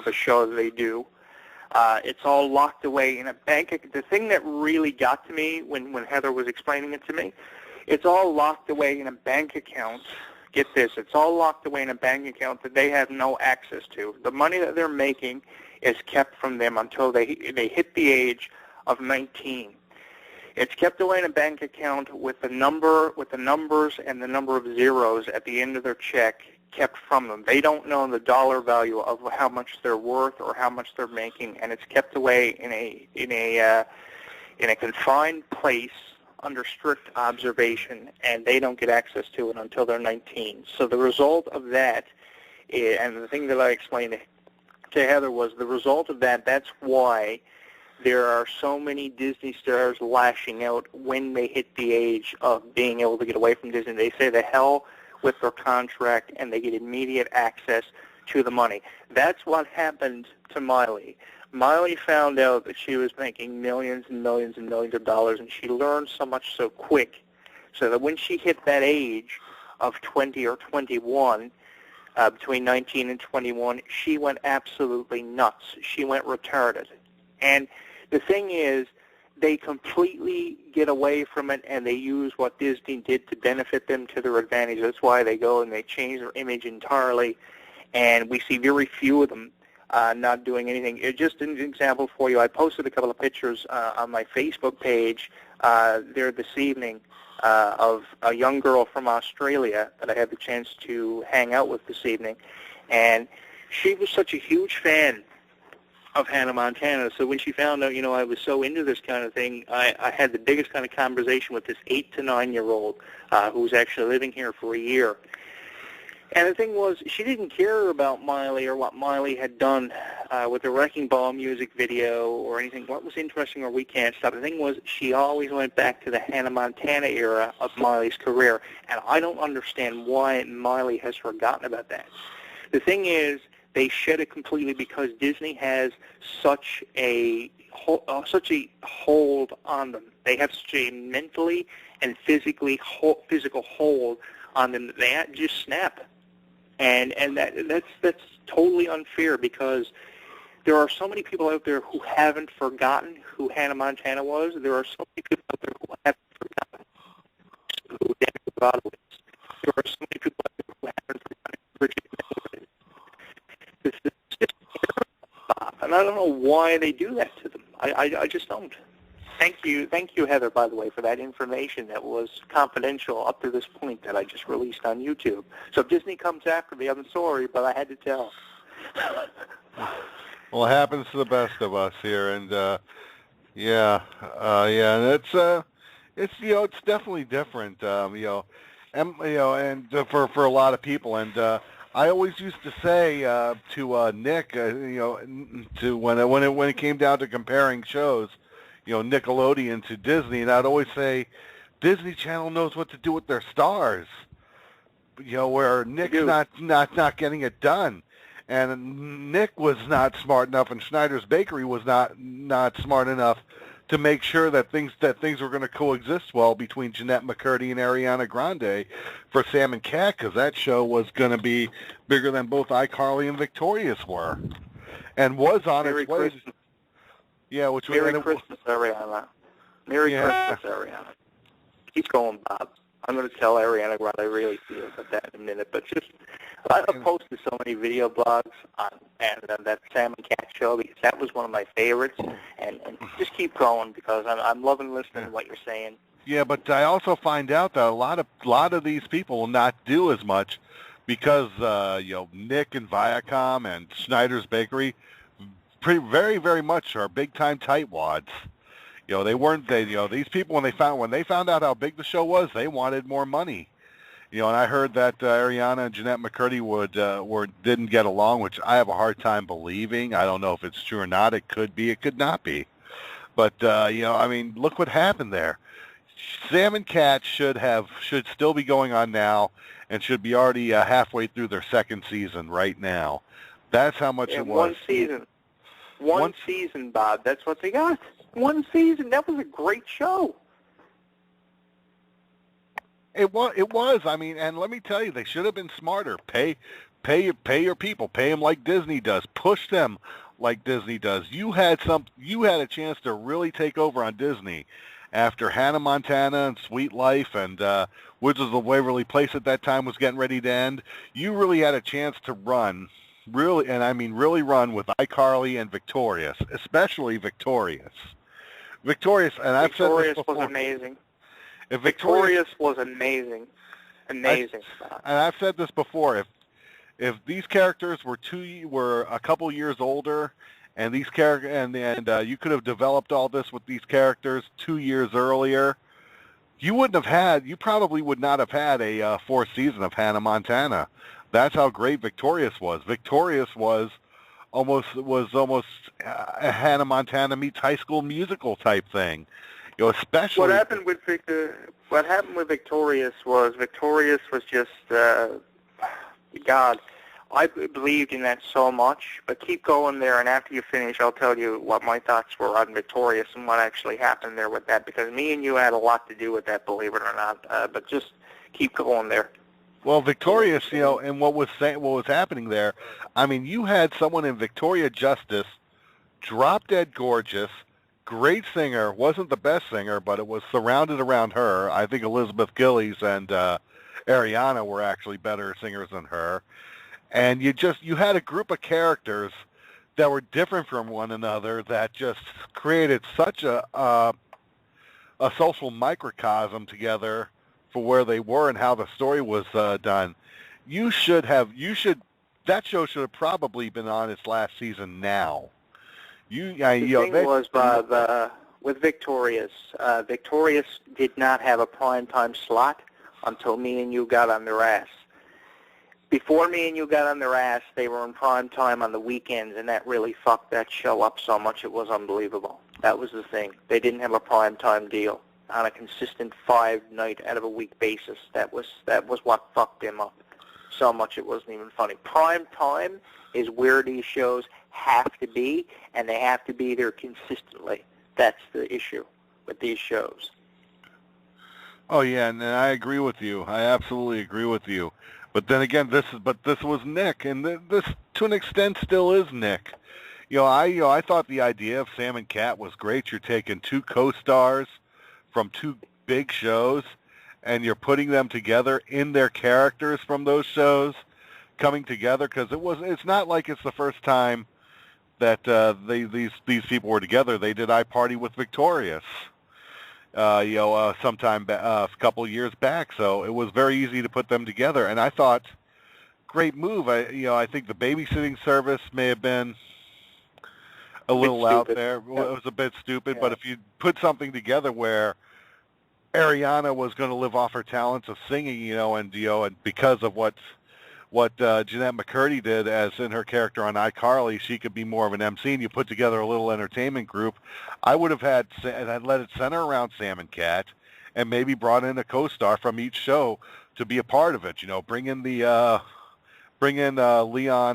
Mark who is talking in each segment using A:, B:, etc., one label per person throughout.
A: a show that they do. It's all locked away in a bank. The thing that really got to me when Heather was explaining it to me, it's all locked away in a bank account. Get this, it's all locked away in a bank account that they have no access to. The money that they're making is kept from them until they hit the age of 19. It's kept away in a bank account with the numbers and the number of zeros at the end of their check kept from them. They don't know the dollar value of how much they're worth or how much they're making, and it's kept away in a confined place under strict observation, and they don't get access to it until they're 19. So the result of that, and the thing that I explained to Heather was the result of that, that's why there are so many Disney stars lashing out when they hit the age of being able to get away from Disney. They say the hell with their contract, and they get immediate access to the money. That's what happened to Miley. Miley found out that she was making millions and millions and millions of dollars, and she learned so much so quick, so that when she hit that age of 20 or 21, between 19 and 21, she went absolutely nuts. She went retarded. And the thing is, they completely get away from it, and they use what Disney did to benefit them to their advantage. That's why they go and they change their image entirely, and we see very few of them not doing anything. Just an example for you, I posted a couple of pictures on my Facebook page there this evening of a young girl from Australia that I had the chance to hang out with this evening, and she was such a huge fan of Hannah Montana. So when she found out, I was so into this kind of thing, I had the biggest kind of conversation with this 8 to 9-year-old who was actually living here for a year. And the thing was, she didn't care about Miley or what Miley had done with the Wrecking Ball music video or anything, what was interesting or We Can't Stop. The thing was, she always went back to the Hannah Montana era of Miley's career, and I don't understand why Miley has forgotten about that. The thing is, they shed it completely because Disney has such a hold on them. They have such a mentally and physical hold on them that they just snap, and that's totally unfair because there are so many people out there who haven't forgotten who Hannah Montana was. There are so many people out there who haven't forgotten who Demi Lovato is. There are so many people out there who haven't forgotten who Bridget Mendler is. It's just terrible, and I don't know why they do that to them. I just don't. Thank you, Heather, by the way, for that information that was confidential up to this point that I just released on YouTube. So if Disney comes after me, I'm sorry, but I had to tell.
B: Well, it happens to the best of us here, and and it's definitely different, and for a lot of people, and I always used to say to Nick, to when it came down to comparing shows, Nickelodeon to Disney, and I'd always say Disney Channel knows what to do with their stars, where Nick's not getting it done. And Nick was not smart enough, and Schneider's Bakery was not smart enough to make sure that things were going to coexist well between Jeanette McCurdy and Ariana Grande for Sam and Cat, because that show was going to be bigger than both iCarly and Victorious were, and was on its way.
A: Christmas.
B: Yeah, which
A: Merry Christmas, Ariana. Merry Christmas, Ariana. Keep going, Bob. I'm going to tell Ariana what I really feel about that in a minute, but just I've posted so many video blogs on that Sam and Cat show because that was one of my favorites, and just keep going because I'm loving listening to what you're saying.
B: Yeah, but I also find out that a lot of these people will not do as much because Nick and Viacom and Schneider's Bakery very, very much are big time tightwads. These people when they found out how big the show was, they wanted more money. And I heard that Ariana and Jeanette McCurdy didn't get along, which I have a hard time believing. I don't know if it's true or not. It could be. It could not be. But look what happened there. Sam and Cat should still be going on now, and should be already halfway through their second season right now. That's how much it was.
A: One season, Bob. That's what they got. One season. That was a great show. It
B: was. I mean, and let me tell you, they should have been smarter. Pay pay your people, pay them like Disney does, push them like Disney does. You had a chance to really take over on Disney after Hannah Montana and Sweet Life and Wizards of Waverly Place at that time was getting ready to end. You really had a chance to run, really, and I mean really run with iCarly and Victorious, especially Victorious. Victorious, and I've said this before.
A: Was amazing.
B: If
A: Victorious was amazing. Amazing.
B: And I've said this before. If these characters were a couple years older, and these you could have developed all this with these characters 2 years earlier, you probably would not have had a fourth season of Hannah Montana. That's how great Victorious was. Victorious was almost a Hannah Montana meets High School Musical type thing. Especially
A: what happened with Victorious was just God. I believed in that so much, but keep going there, and after you finish, I'll tell you what my thoughts were on Victorious and what actually happened there with that, because me and you had a lot to do with that, believe it or not. But just keep going there.
B: Well, Victorious, and what was happening there, I mean, you had someone in Victoria Justice, drop dead gorgeous, great singer, wasn't the best singer, but it was surrounded around her. I think Elizabeth Gillies and Ariana were actually better singers than her. And you had a group of characters that were different from one another that just created such a social microcosm together for where they were and how the story was done. That show should have probably been on its last season now.
A: The thing was, Bob, with Victorious, Victorious did not have a primetime slot until me and you got on their ass. Before me and you got on their ass, they were in prime time on the weekends, and that really fucked that show up so much it was unbelievable. That was the thing. They didn't have a prime time deal on a consistent 5-night out of a week basis. That was what fucked them up so much it wasn't even funny. Prime time is where these shows have to be, and they have to be there consistently. That's the issue with these shows.
B: Oh yeah, and I agree with you. I absolutely agree with you. But then again, this was Nick, and this to an extent still is Nick. I thought the idea of Sam and Cat was great. You're taking two co-stars from two big shows, and you're putting them together in their characters from those shows, coming together, because it's not like it's the first time that these people were together. They did iParty with Victorious, sometime a couple of years back. So it was very easy to put them together, and I thought, great move. I think the babysitting service may have been a little out there. Well, it was a bit stupid, but if you put something together where Ariana was going to live off her talents of singing, and because of what Jeanette McCurdy did as in her character on iCarly, she could be more of an MC, and you put together a little entertainment group. I would have had let it center around Sam and Cat, and maybe brought in a co-star from each show to be a part of it. Bring in Leon.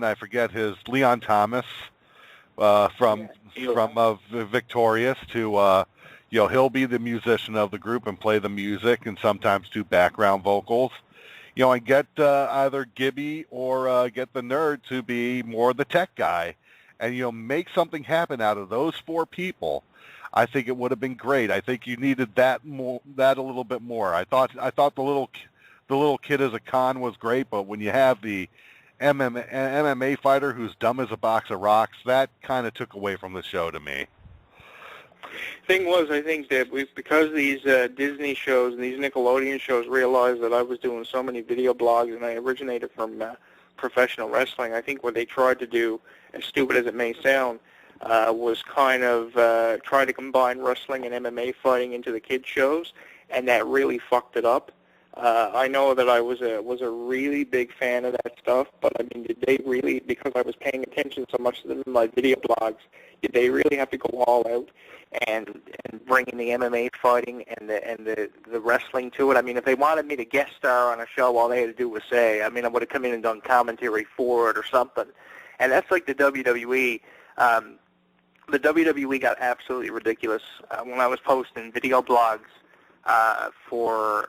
B: I forget Leon Thomas from Victorious to. He'll be the musician of the group and play the music and sometimes do background vocals. And get either Gibby or get the nerd to be more the tech guy, and make something happen out of those four people. I think it would have been great. I think you needed that a little bit more. I thought the little kid as a con was great, but when you have the MMA fighter who's dumb as a box of rocks, that kind of took away from the show to me.
A: Thing was, I think that because these Disney shows and these Nickelodeon shows realized that I was doing so many video blogs and I originated from professional wrestling, I think what they tried to do, as stupid as it may sound, was kind of try to combine wrestling and MMA fighting into the kids shows, and that really fucked it up. I know that I was a really big fan of that stuff, but I mean, did they really, because I was paying attention so much to them in my video blogs, did they really have to go all out and bring in the MMA fighting and the wrestling to it? I mean, if they wanted me to guest star on a show, all they had to do was say, I mean, I would have come in and done commentary for it or something. And that's like the WWE. The WWE got absolutely ridiculous when I was posting video blogs for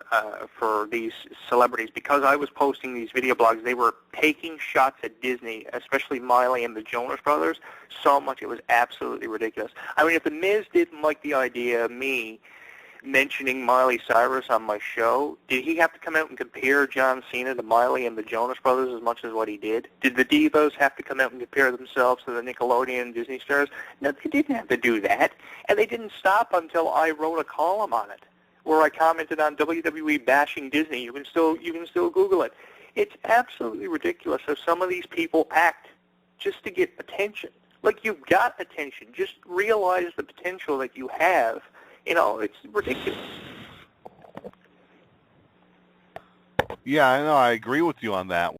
A: these celebrities. Because I was posting these video blogs, they were taking shots at Disney, especially Miley and the Jonas Brothers, so much it was absolutely ridiculous. I mean, if The Miz didn't like the idea of me mentioning Miley Cyrus on my show, did he have to come out and compare John Cena to Miley and the Jonas Brothers as much as what he did? Did the Divas have to come out and compare themselves to the Nickelodeon and Disney stars? No, they didn't have to do that, and they didn't stop until I wrote a column on it, where I commented on WWE bashing Disney. You can still Google it. It's absolutely ridiculous how some of these people act just to get attention. Like, you've got attention. Just realize the potential that you have. You know, it's ridiculous.
B: Yeah, I know. I agree with you on that